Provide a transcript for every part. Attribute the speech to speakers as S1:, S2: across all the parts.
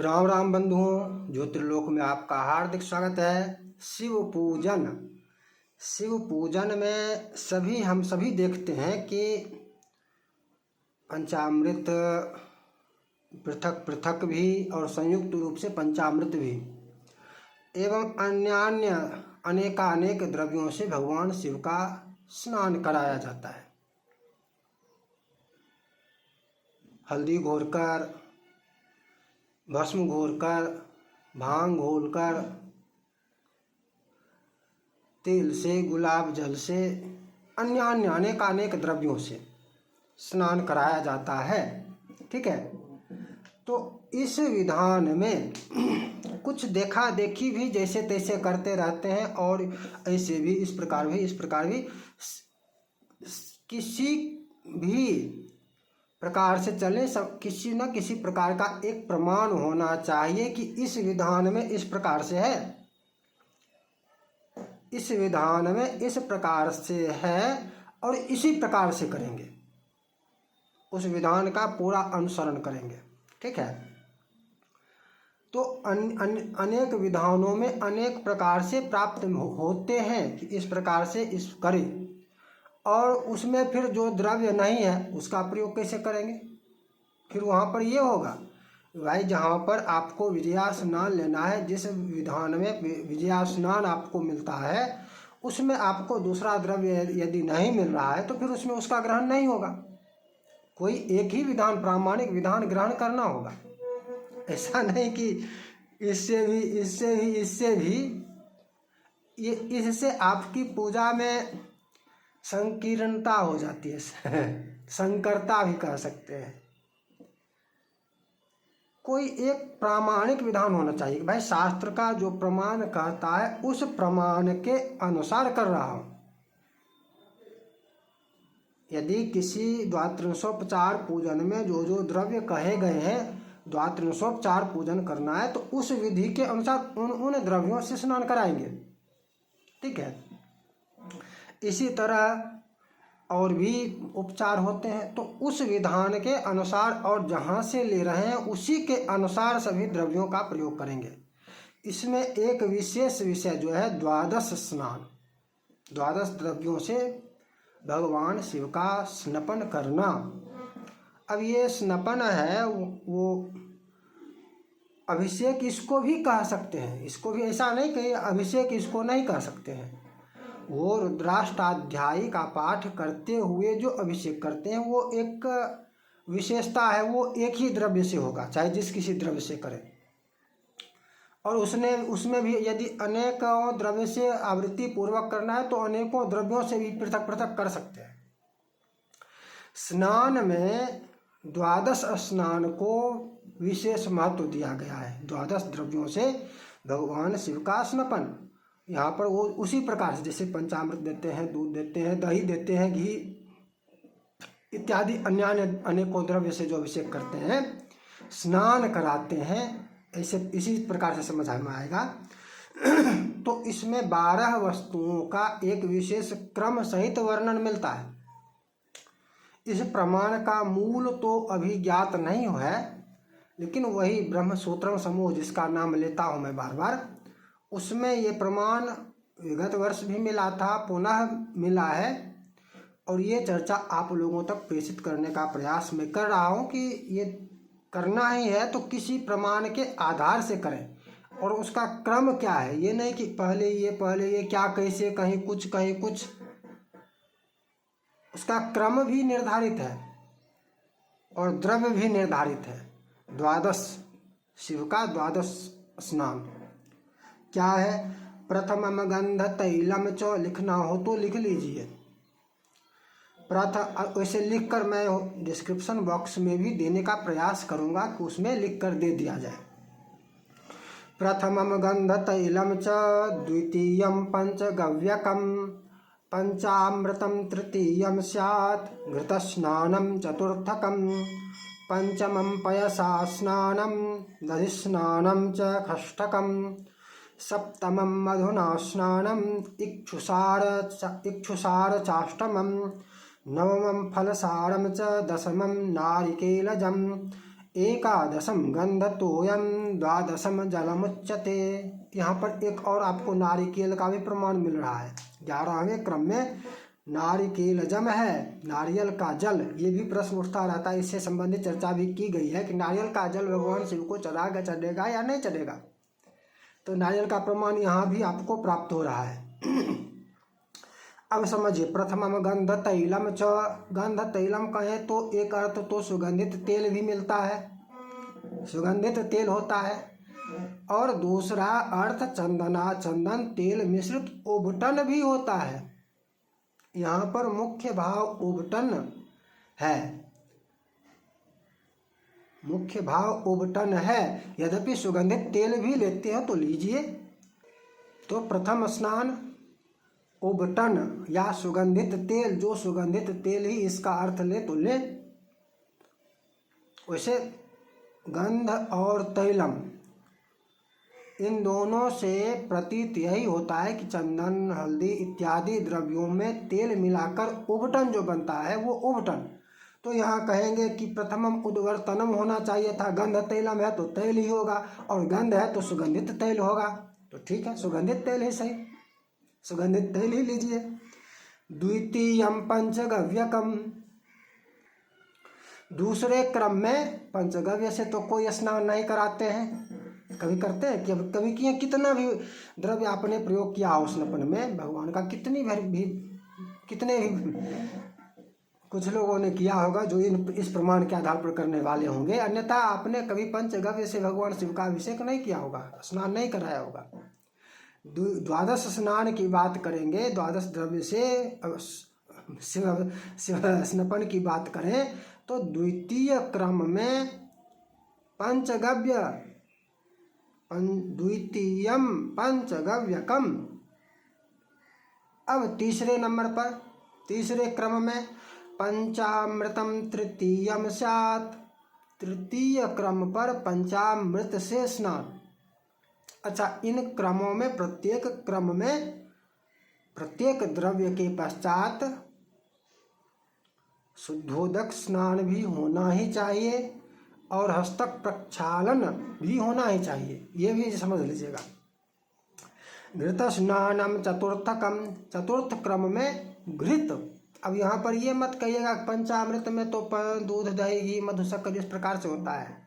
S1: राम राम बंधुओं, ज्योतिर्लोक में आपका हार्दिक स्वागत है। शिव पूजन में हम सभी देखते हैं कि पंचामृत पृथक पृथक भी और संयुक्त रूप से पंचामृत भी एवं अन्य अनेकानेक द्रव्यों से भगवान शिव का स्नान कराया जाता है। हल्दी घोरकर, भस्म घोरकर, भांग घोलकर, तेल से, गुलाब जल से, अन्य अनेकानेक द्रव्यों से स्नान कराया जाता है। ठीक है। तो इस विधान में कुछ देखा देखी भी जैसे तैसे करते रहते हैं और ऐसे भी, इस प्रकार भी किसी भी प्रकार से चले। सब किसी न किसी प्रकार का एक प्रमाण होना चाहिए कि इस विधान में इस प्रकार से है, इस विधान में इस प्रकार से है और इसी प्रकार से करेंगे, उस विधान का पूरा अनुसरण करेंगे। ठीक है। तो अनेक विधानों में अनेक प्रकार से प्राप्त होते हैं कि इस प्रकार से इस करें, और उसमें फिर जो द्रव्य नहीं है उसका प्रयोग कैसे करेंगे। फिर वहाँ पर ये होगा भाई, जहाँ पर आपको विजया स्नान लेना है, जिस विधान में विजया स्नान आपको मिलता है, उसमें आपको दूसरा द्रव्य यदि नहीं मिल रहा है तो फिर उसमें उसका ग्रहण नहीं होगा। कोई एक ही विधान, प्रामाणिक विधान ग्रहण करना होगा। ऐसा नहीं कि इससे भी ये, इससे आपकी पूजा में संकीर्णता हो जाती है, संकरता भी कह सकते हैं। कोई एक प्रामाणिक विधान होना चाहिए भाई, शास्त्र का जो प्रमाण कहता है उस प्रमाण के अनुसार कर रहा हूं। यदि किसी द्वात्रिंशोपचार पूजन में जो जो द्रव्य कहे गए हैं, द्वात्रिंशोपचार पूजन करना है तो उस विधि के अनुसार उन द्रव्यों से स्नान कराएंगे। ठीक है। इसी तरह और भी उपचार होते हैं, तो उस विधान के अनुसार और जहाँ से ले रहे हैं उसी के अनुसार सभी द्रव्यों का प्रयोग करेंगे। इसमें एक विशेष विषय जो है द्वादश स्नान, द्वादश द्रव्यों से भगवान शिव का स्नपन करना। अब ये स्नपन है वो अभिषेक इसको भी कह सकते हैं, इसको भी, ऐसा नहीं कि अभिषेक इसको नहीं कह सकते हैं। वो रुद्राष्टाध्यायी का पाठ करते हुए जो अभिषेक करते हैं वो एक विशेषता है, वो एक ही द्रव्य से होगा, चाहे जिस किसी द्रव्य से करें। और उसमें भी यदि अनेकों द्रव्य से आवृत्ति पूर्वक करना है तो अनेकों द्रव्यों से भी पृथक पृथक कर सकते हैं। स्नान में द्वादश स्नान को विशेष महत्व दिया गया है। द्वादश द्रव्यों से भगवान शिव का स्नपन, यहाँ पर वो उसी प्रकार से जैसे पंचामृत देते हैं, दूध देते हैं, दही देते हैं, घी इत्यादि अन्य अनेकों द्रव्य से जो अभिषेक करते हैं, स्नान कराते हैं, ऐसे इसी प्रकार से समझ में आएगा। तो इसमें 12 वस्तुओं का एक विशेष क्रम सहित वर्णन मिलता है। इस प्रमाण का मूल तो अभी ज्ञात नहीं है, लेकिन वही ब्रह्मसूत्रम समूह जिसका नाम लेता हूँ मैं बार बार, उसमें ये प्रमाण विगत वर्ष भी मिला था, पुनः मिला है, और ये चर्चा आप लोगों तक प्रेषित करने का प्रयास मैं कर रहा हूँ कि ये करना ही है तो किसी प्रमाण के आधार से करें, और उसका क्रम क्या है, ये नहीं कि पहले ये क्या, कैसे, कहीं कुछ, उसका क्रम भी निर्धारित है और द्रव्य भी निर्धारित है। द्वादश, शिव का द्वादश स्नान क्या है। प्रथमम गंध तैलम च, लिखना हो तो लिख लीजिए। वैसे लिख कर मैं डिस्क्रिप्शन बॉक्स में भी देने का प्रयास करूंगा कि उसमें लिख कर दे दिया जाए। प्रथमम गंध तैलम च, द्वितीयम पंचगव्यकम, पंचामृतम तृतीयम स्यात्, घृतस्नानम चतुर्थकम, पंचमं पयसा स्नानम, दधिस्नानम च षष्ठकम, सप्तमं मधुना स्नानम, इक्षुसार चाष्टमं, नवमं फलसारं च, दशमं नारिकेलजं, एकादशम गंधतोयम द्वादशम जलमुच्यते। यहाँ पर एक और आपको नारिकेल का भी प्रमाण मिल रहा है। 11वें क्रम में नारिकेल जम है, नारियल का जल। ये भी प्रश्न उठता रहता है, इससे संबंधित चर्चा भी की गई है कि नारियल का जल भगवान शिव को चढ़ेगा या नहीं चढ़ेगा। तो नारियल का प्रमाण यहाँ भी आपको प्राप्त हो रहा है। अब समझिए, प्रथमम गंध तैलम च। गंध तैलम कहें तो एक अर्थ तो सुगंधित तेल भी मिलता है, सुगंधित तेल होता है, और दूसरा अर्थ चंदना चंदन तेल मिश्रित उबटन भी होता है। यहाँ पर मुख्य भाव उबटन है, मुख्य भाव उबटन है। यद्यपि सुगंधित तेल भी लेते हैं तो लीजिए। तो प्रथम स्नान उबटन या सुगंधित तेल, जो सुगंधित तेल ही इसका अर्थ ले तो ले। वैसे गंध और तैलम, इन दोनों से प्रतीत यही होता है कि चंदन हल्दी इत्यादि द्रव्यों में तेल मिलाकर उबटन जो बनता है वो उबटन। तो यहाँ कहेंगे कि प्रथमम उद्वर्तनम होना चाहिए था। गंध तैलम है तो तेल ही होगा, और गंध है तो सुगंधित तेल होगा। तो ठीक है, सुगंधित तेल ही सही, सुगंधित तेल ही लीजिए। द्वितीयम पंचगव्यकम, दूसरे क्रम में पंचगव्य से तो कोई स्नान नहीं कराते हैं। कभी करते हैं कि कभी किए, कितना भी द्रव्य आपने प्रयोग किया हो स्नान में भगवान का, कितने भी कुछ लोगों ने किया होगा जो इस प्रमाण के आधार पर करने वाले होंगे, अन्यथा आपने कभी पंचगव्य से भगवान शिव का अभिषेक नहीं किया होगा, स्नान नहीं कराया होगा। द्वादश स्नान की बात करेंगे, द्वादश द्रव्य से शिव स्नपन की बात करें तो द्वितीय क्रम में पंचगव्य, द्वितीयम पंचगव्यकम। अब तीसरे नंबर पर, तीसरे क्रम में पंचामृतम तृतीयम स्यात्, तृतीय क्रम पर पंचामृत से स्नान। अच्छा, इन क्रमों में प्रत्येक क्रम में प्रत्येक द्रव्य के पश्चात शुद्धोदक स्नान भी होना ही चाहिए और हस्तक प्रक्षालन भी होना ही चाहिए, ये भी समझ लीजिएगा। घृत स्नानम चतुर्थकम, चतुर्थ क्रम में घृत। अब यहाँ पर ये मत कहिएगा पंचामृत में तो दूध दही घी मधु शक्कर इस प्रकार से होता है।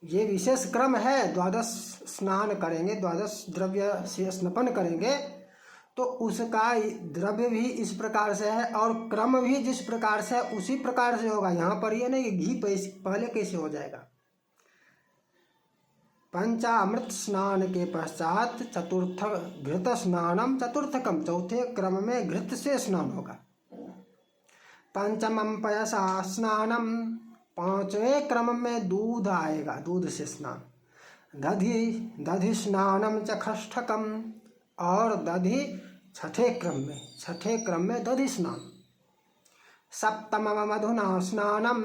S1: ये विशेष क्रम है, द्वादश स्नान करेंगे, द्वादश द्रव्य से स्नपन करेंगे तो उसका द्रव्य भी इस प्रकार से है और क्रम भी जिस प्रकार से है उसी प्रकार से होगा। यहाँ पर ये नहीं कि घी पहले कैसे हो जाएगा। पंचामृत स्नान के पश्चात चतुर्थ घृत स्नानम चतुर्थकम, चौथे क्रम में घृत से स्नान होगा। पंचमम पयसा स्नानम, पांचवें क्रम में दूध आएगा, दूध से स्नान। दधि स्नानम चखष्ठकम, और दधि छठे क्रम में दधि स्नान। सप्तमम मधुना स्नानम,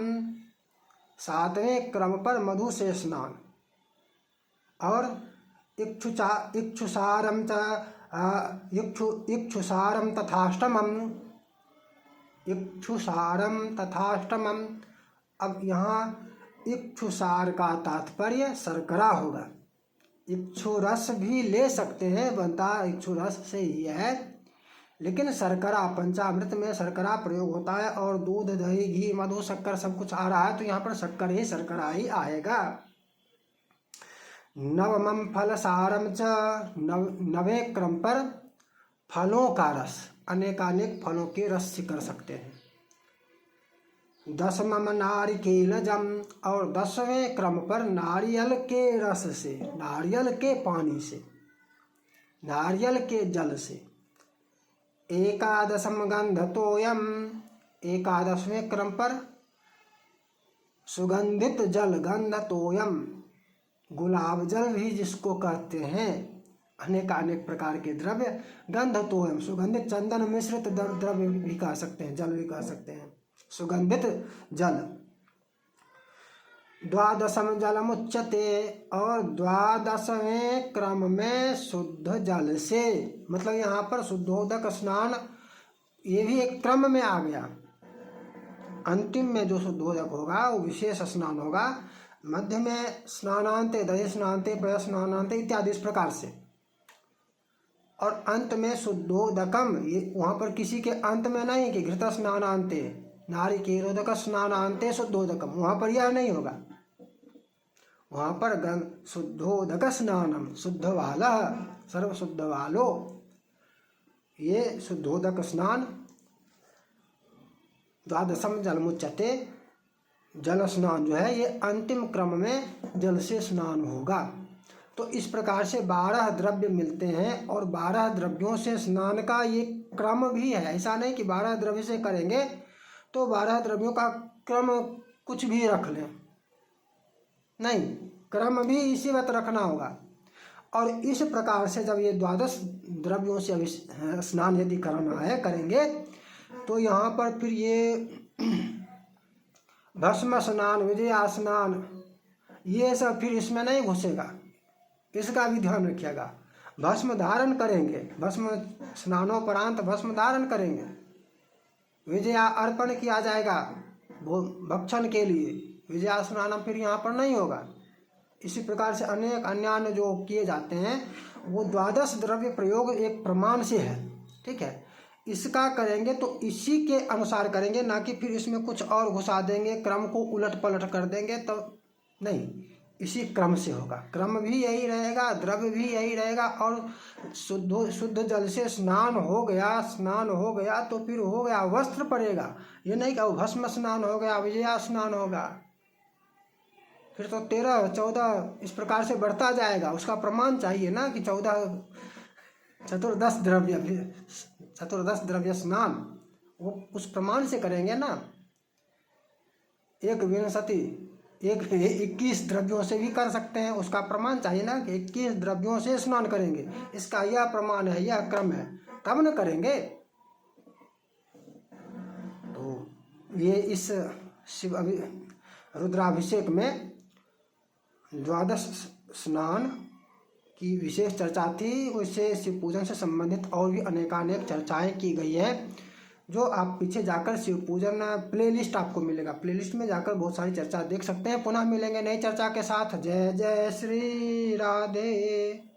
S1: सातवें क्रम पर मधु से स्नान। और इक्षुसारम तथाष्टमम। अब यहाँ इक्षुसार का तात्पर्य शर्करा होगा। इक्षु रस भी ले सकते हैं, बनता इक्षु रस से ही है, लेकिन शर्करा, पंचामृत में शर्करा प्रयोग होता है और दूध दही घी मधु शक्कर सब कुछ आ रहा है तो यहाँ पर शर्करा ही आएगा। नवमम फल सारम च, नवें क्रम पर फलों का रस, अनेकानेक फलों के रस से कर सकते हैं। दसमम नारिकेलजम, और 10वें क्रम पर नारियल के रस से, नारियल के पानी से, नारियल के जल से। एकादशम गंधतोयम, 11वें क्रम पर सुगंधित जल, गंधतोयम, गुलाब जल भी जिसको कहते हैं, अनेकानेक प्रकार के द्रव्य। गंधतोयम, सुगंधित चंदन मिश्रित द्रव्य भी कह सकते हैं, जल भी कह सकते हैं, सुगंधित जल। द्वादशम जलमुच्यते, और 12वें क्रम में शुद्ध जल से, मतलब यहाँ पर शुद्धोदक स्नान, ये भी एक क्रम में आ गया। अंतिम में जो शुद्धोदक होगा वो विशेष स्नान होगा। मध्य में स्नानांते, दधि स्नानांते, पय स्नानांते इत्यादि इस प्रकार से, और अंत में शुद्धोदकम, ये वहाँ पर किसी के अंत में नहीं कि घृत स्नानांते, नारिकेलोदक स्नानांते शुद्धोदकम, वहाँ पर यह नहीं होगा। वहाँ पर शुद्धोदक स्नानम, शुद्ध वाला, सर्व शुद्ध वालो, ये शुद्धोदक स्नान, द्वादशम जलमुच्यते, जल स्नान जो है ये अंतिम क्रम में जल से स्नान होगा। तो इस प्रकार से 12 द्रव्य मिलते हैं और 12 द्रव्यों से स्नान का ये क्रम भी है। ऐसा नहीं कि 12 द्रव्य से करेंगे तो 12 द्रव्यों का क्रम कुछ भी रख लें, नहीं, क्रम भी इसी वक्त रखना होगा। और इस प्रकार से जब ये 12 द्रव्यों से स्नान यदि करना है, करेंगे, तो यहाँ पर फिर ये भस्म स्नान, विजया स्नान, ये सब फिर इसमें नहीं घुसेगा, इसका भी ध्यान रखिएगा। भस्म धारण करेंगे, भस्म स्नानोपरांत भस्म धारण करेंगे, विजया अर्पण किया जाएगा भक्षण के लिए, विजया स्नान फिर यहाँ पर नहीं होगा। इसी प्रकार से अनेक अन्य जो किए जाते हैं वो 12 द्रव्य प्रयोग एक प्रमाण से है, ठीक है। इसका करेंगे तो इसी के अनुसार करेंगे, ना कि फिर इसमें कुछ और घुसा देंगे, क्रम को उलट पलट कर देंगे, तो नहीं, इसी क्रम से होगा। क्रम भी यही रहेगा, द्रव्य भी यही रहेगा। और शुद्ध जल से स्नान हो गया तो फिर हो गया, वस्त्र पड़ेगा। ये नहीं कि भस्म स्नान हो गया, विजया स्नान होगा, फिर तो 13, 14 इस प्रकार से बढ़ता जाएगा। उसका प्रमाण चाहिए ना कि 14 चतुर्दश द्रव्य स्नान, वो उस प्रमाण से करेंगे ना। 21 द्रव्यों से भी कर सकते हैं, उसका प्रमाण चाहिए ना कि 21 द्रव्यों से स्नान करेंगे, इसका यह प्रमाण है, यह क्रम है, तब न करेंगे। तो ये इस शिव रुद्राभिषेक में 12 स्नान की विशेष चर्चा थी। उससे शिव पूजन से संबंधित और भी अनेकानेक चर्चाएं की गई है, जो आप पीछे जाकर शिव पूजन प्लेलिस्ट आपको मिलेगा, प्लेलिस्ट में जाकर बहुत सारी चर्चा देख सकते हैं। पुनः मिलेंगे नई चर्चा के साथ। जय जय श्री राधे।